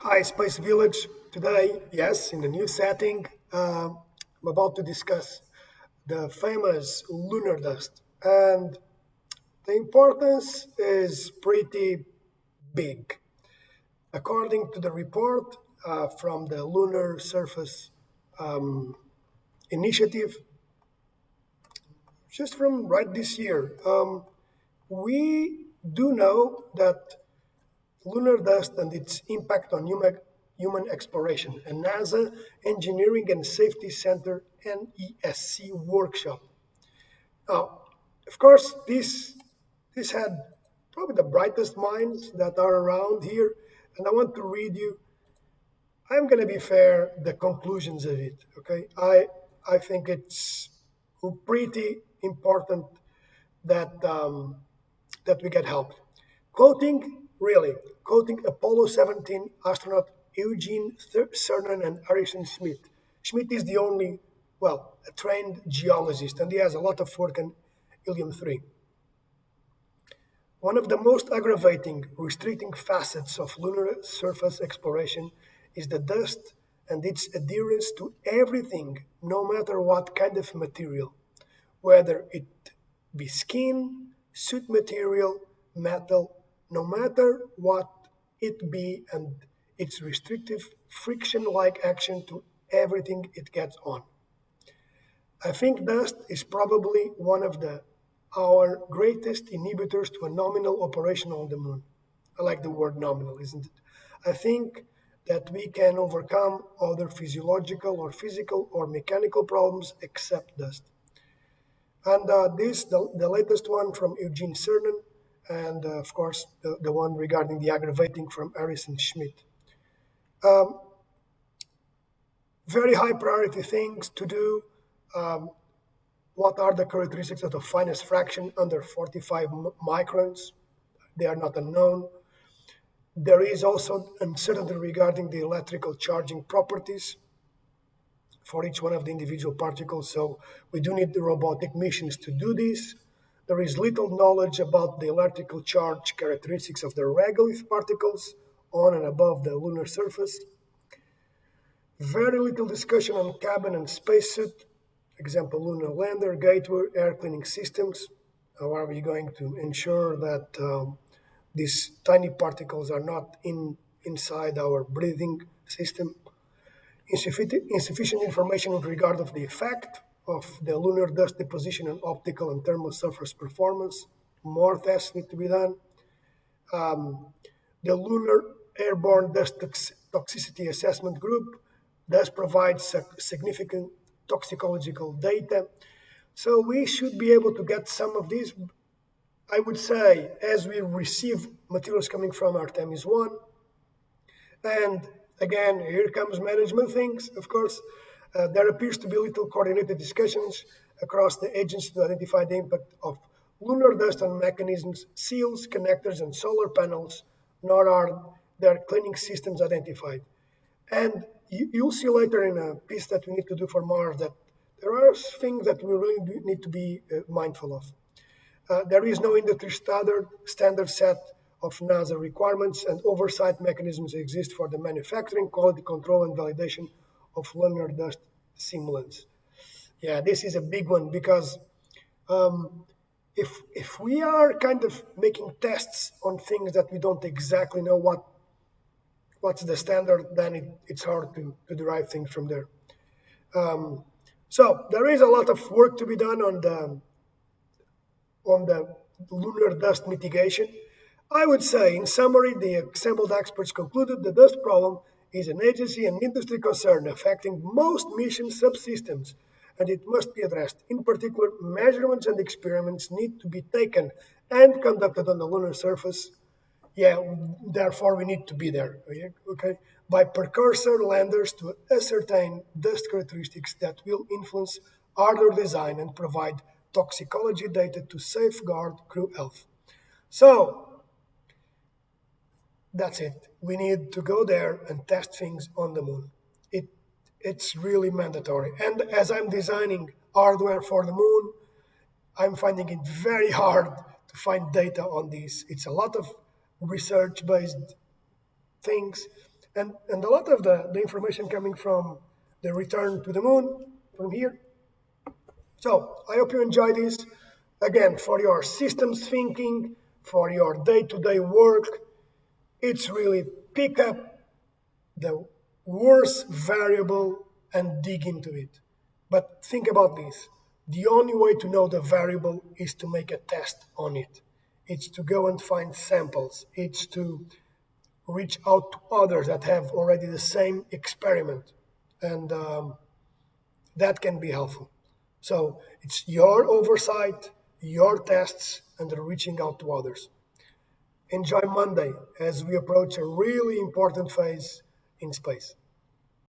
Hi, Space Village. Today, yes, in the new setting, I'm about to discuss the famous lunar dust. And the importance is pretty big. According to the report from the Lunar Surface Initiative, just from right this year, we do know that lunar dust and its impact on human exploration, a NASA Engineering and Safety Center NESC workshop. Now, of course, this had probably the brightest minds that are around here, and I want to read you. I'm going to be fair, the conclusions of it. Okay, I think it's pretty important that that we get help. Quoting Apollo 17 astronaut Eugene Cernan and Harrison Schmitt. Schmitt is the only, well, a trained geologist, and he has a lot of work in helium 3. One of the most aggravating, restricting facets of lunar surface exploration is the dust and its adherence to everything, no matter what kind of material, whether it be skin, suit material, metal, no matter what it be, and its restrictive, friction like action to everything it gets on. I think dust is probably one of our greatest inhibitors to a nominal operation on the moon. I like the word nominal, isn't it? I think that we can overcome other physiological or physical or mechanical problems except dust. And the latest one from Eugene Cernan, and of course, the one regarding the aggravating from Harrison Schmitt. Um, Very high priority things to do. Um, what are the characteristics of the finest fraction under 45 microns? They are not unknown. There is also uncertainty regarding the electrical charging properties for each one of the individual particles. So we do need the robotic missions to do this. There is little knowledge about the electrical charge characteristics of the regolith particles on and above the lunar surface. Very little discussion on cabin and spacesuit, example, lunar lander, gateway, air cleaning systems. How are we going to ensure that these tiny particles are not inside our breathing system? Insufficient information with regard of the effect of the lunar dust deposition on optical and thermal surface performance. More tests need to be done. The Lunar Airborne Dust Toxicity Assessment Group does provide significant toxicological data. So we should be able to get some of these, I would say, as we receive materials coming from Artemis 1. And again, here comes management things, of course. There appears to be little coordinated discussions across the agency to identify the impact of lunar dust on mechanisms, seals, connectors, and solar panels, nor are their cleaning systems identified. And you'll see later in a piece that we need to do for Mars that there are things that we really need to be mindful of. There is no industry standard set of NASA requirements, and oversight mechanisms exist for the manufacturing, quality control, and validation of lunar dust simulants. Yeah, this is a big one because if we are kind of making tests on things that we don't exactly know what's the standard, then it's hard to derive things from there. So there is a lot of work to be done on the lunar dust mitigation. I would say, in summary, the assembled experts concluded the dust problem is an agency and industry concern affecting most mission subsystems, and it must be addressed. In particular, measurements and experiments need to be taken and conducted on the lunar surface. Yeah, therefore we need to be there. Okay, by precursor landers to ascertain dust characteristics that will influence hardware design and provide toxicology data to safeguard crew health. So that's it. We need to go there and test things on the moon. It it's really mandatory. And as I'm designing hardware for the moon, I'm finding it very hard to find data on these. It's a lot of research based things. And a lot of the information coming from the return to the moon from here. So I hope you enjoy this. Again, for your systems thinking, for your day-to-day work, it's really pick up the worst variable and dig into it. But think about this. The only way to know the variable is to make a test on it. It's to go and find samples. It's to reach out to others that have already the same experiment. And that can be helpful. So it's your oversight, your tests, and the reaching out to others. Enjoy Monday as we approach a really important phase in space.